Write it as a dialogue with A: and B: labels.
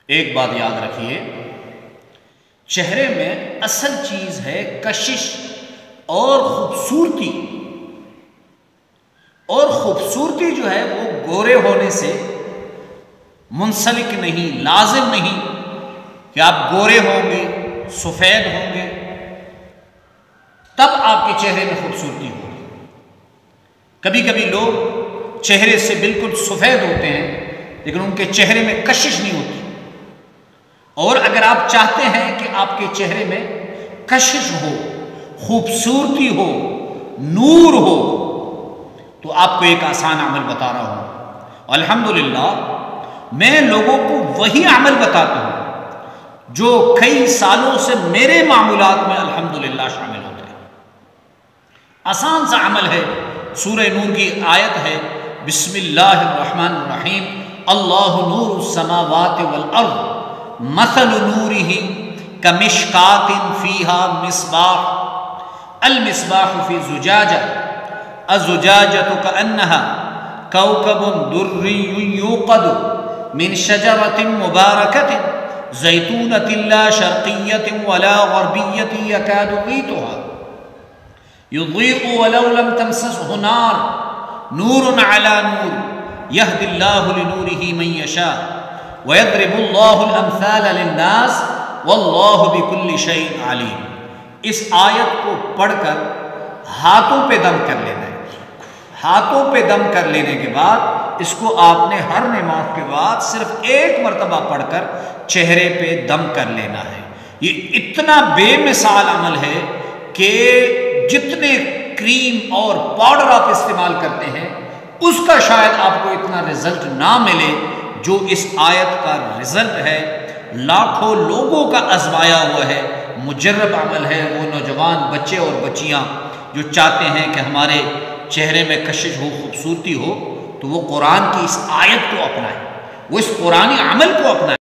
A: ایک بات یاد رکھیے، چہرے میں اصل چیز ہے کشش اور خوبصورتی، اور خوبصورتی جو ہے وہ گورے ہونے سے منسلک نہیں، لازم نہیں کہ آپ گورے ہوں گے، سفید ہوں گے تب آپ کے چہرے میں خوبصورتی ہوگی۔ کبھی کبھی لوگ چہرے سے بالکل سفید ہوتے ہیں لیکن ان کے چہرے میں کشش نہیں ہوتی، اور اگر آپ چاہتے ہیں کہ آپ کے چہرے میں کشش ہو، خوبصورتی ہو، نور ہو، تو آپ کو ایک آسان عمل بتا رہا ہوں۔ الحمدللہ میں لوگوں کو وہی عمل بتاتا ہوں جو کئی سالوں سے میرے معمولات میں الحمدللہ شامل ہوتے ہیں۔ آسان سا عمل ہے، سورہ نور کی آیت ہے، بسم اللہ الرحمن الرحیم، اللہ نور السماوات والارض مثل نورہ کمشکاۃ فیہا مصباح المصباح فی زجاجہ الزجاجۃ کأنہا کوکب دری یوقد من شجرۃ مبارکۃ زیتونۃ لا شرقیۃ ولا غربیۃ یکاد زیتها یضیء ولو لم تمسسہ نار نور علی نور یہدی اللہ لنورہ من یشاء وَيَضْرِبُ اللَّهُ الْأَمْثَالَ لِلنَّاسِ وَاللَّهُ بِكُلِّ شَيْءٍ عَلِيمٌ۔ اس آیت کو پڑھ کر ہاتھوں پہ دم کر لینا ہے۔ ہاتھوں پہ دم کر لینے کے بعد اس کو آپ نے ہر نماز کے بعد صرف ایک مرتبہ پڑھ کر چہرے پہ دم کر لینا ہے۔ یہ اتنا بے مثال عمل ہے کہ جتنے کریم اور پاؤڈر آپ استعمال کرتے ہیں اس کا شاید آپ کو اتنا رزلٹ نہ ملے جو اس آیت کا رزلٹ ہے۔ لاکھوں لوگوں کا آزمایا ہوا ہے، مجرب عمل ہے۔ وہ نوجوان بچے اور بچیاں جو چاہتے ہیں کہ ہمارے چہرے میں کشش ہو، خوبصورتی ہو، تو وہ قرآن کی اس آیت کو اپنائیں، وہ اس قرآنی عمل کو اپنائیں۔